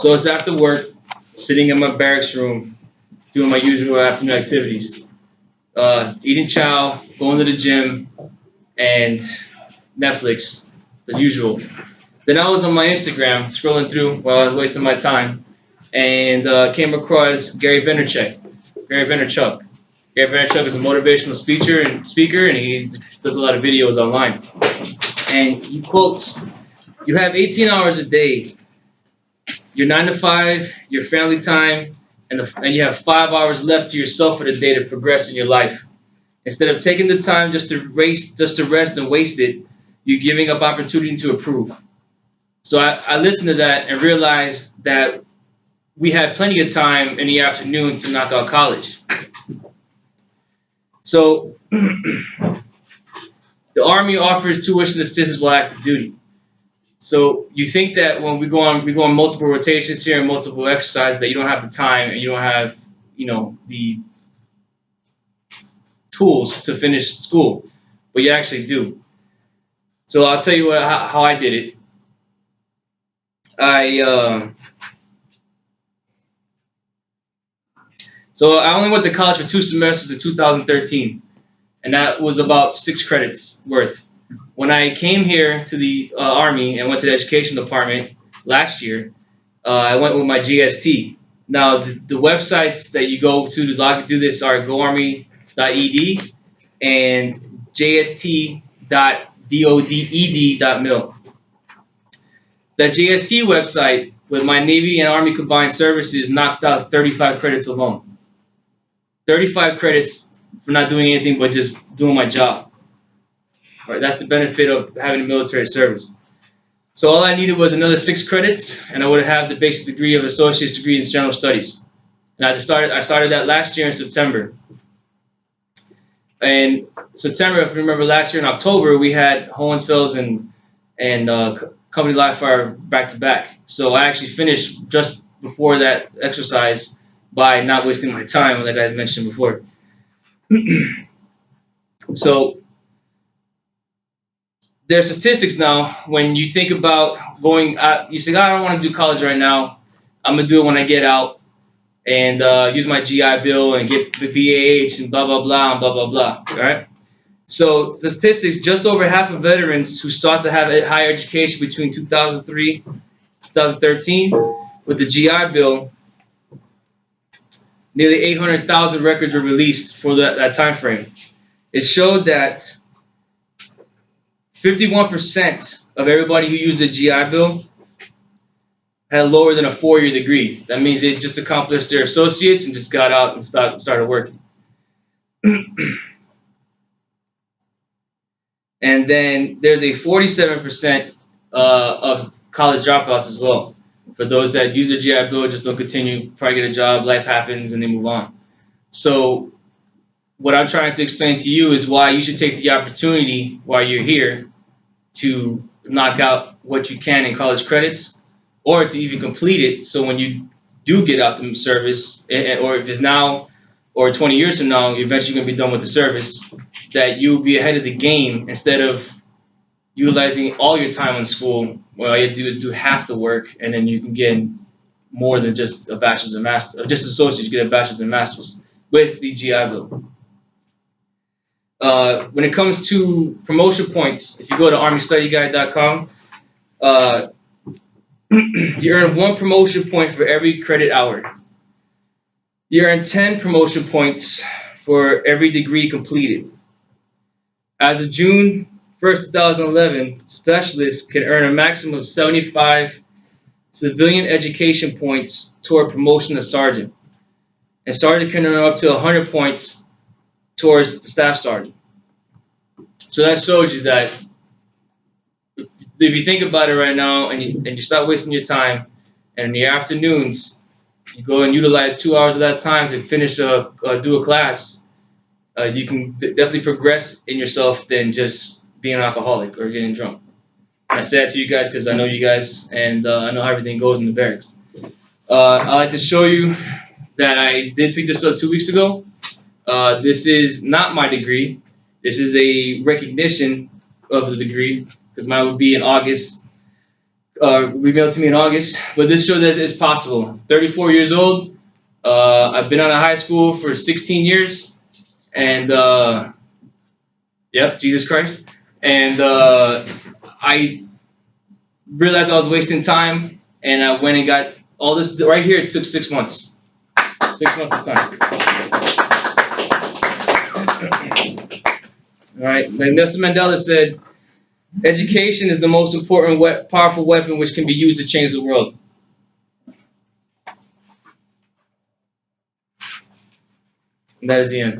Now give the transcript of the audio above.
So it's after work, sitting in my barracks room, doing my usual afternoon activities, eating chow, going to the gym, and Netflix, the usual. Then I was on my Instagram scrolling through while I was wasting my time, and came across Gary Vaynerchuk. Gary Vaynerchuk. Gary Vaynerchuk is a motivational speaker, and he does a lot of videos online. And he quotes, "You have 18 hours a day. Your 9 to 5, your family time, and you have 5 hours left to yourself for the day to progress in your life. Instead of taking the time just to rest and waste it, you're giving up opportunity to improve." So I listened to that and realized that we had plenty of time in the afternoon to knock out college. So the Army offers tuition assistance while active duty. So you think that when we go on multiple rotations here and multiple exercises that you don't have the time and you don't have, the tools to finish school, but you actually do. So I'll tell you how I did it. So I only went to college for 2 semesters in 2013, and that was about 6 credits worth. When I came here to the Army and went to the education department last year, I went with my GST. Now, the websites that you go to do this are goarmy.ed and jst.doded.mil. That GST website with my Navy and Army combined services knocked out 35 credits alone. 35 credits for not doing anything but just doing my job. Right, that's the benefit of having a military service. So all I needed was another 6 credits, and I would have the basic degree of associate's degree in general studies. And I started that last year in September. And September, if you remember last year in October, we had Hohenfelds and Company Live Fire back to back. So I actually finished just before that exercise by not wasting my time, like I mentioned before. So there's statistics now. When you think about going out, you say, "I don't want to do college right now. I'm going to do it when I get out and use my GI Bill and get the BAH and blah, blah, blah, and blah, blah, blah." All right? So statistics, just over half of veterans who sought to have a higher education between 2003 2013 with the GI Bill, nearly 800,000 records were released for that time frame. It showed that 51% of everybody who used the GI Bill had lower than a 4-year degree. That means they just accomplished their associates and just got out and started working. And then there's a 47% of college dropouts as well. For those that use their GI Bill, just don't continue, probably get a job, life happens, and they move on. So what I'm trying to explain to you is why you should take the opportunity while you're here to knock out what you can in college credits, or to even complete it, so when you do get out the service, or if it's now or 20 years from now, you're eventually going to be done with the service, that you'll be ahead of the game instead of utilizing all your time in school. Well, all you have to do is do half the work, and then you can get more than just a bachelor's and master's, just associates. You get a bachelor's and master's with the GI Bill. When it comes to promotion points, if you go to armystudyguide.com, you earn 1 promotion point for every credit hour. You earn 10 promotion points for every degree completed. As of June 1st, 2011, specialists can earn a maximum of 75 civilian education points toward promotion to sergeant. And sergeant can earn up to 100 points towards the staff sergeant. So that shows you that if you think about it right now and you stop wasting your time, and in the afternoons you go and utilize 2 hours of that time to finish do a class, you can definitely progress in yourself than just being an alcoholic or getting drunk. I say that to you guys because I know you guys, and I know how everything goes in the barracks. I like to show you that I did pick this up 2 weeks ago. This is not my degree. This is a recognition of the degree, because mine would be in August. revealed to me in August. But this showed that it's possible. 34 years old. I've been out of high school for 16 years, and yep, Jesus Christ. And I realized I was wasting time, and I went and got all this right here. It took 6 months. 6 months of time. All right. Like Nelson Mandela said, education is the most important, powerful weapon which can be used to change the world. And that is the end.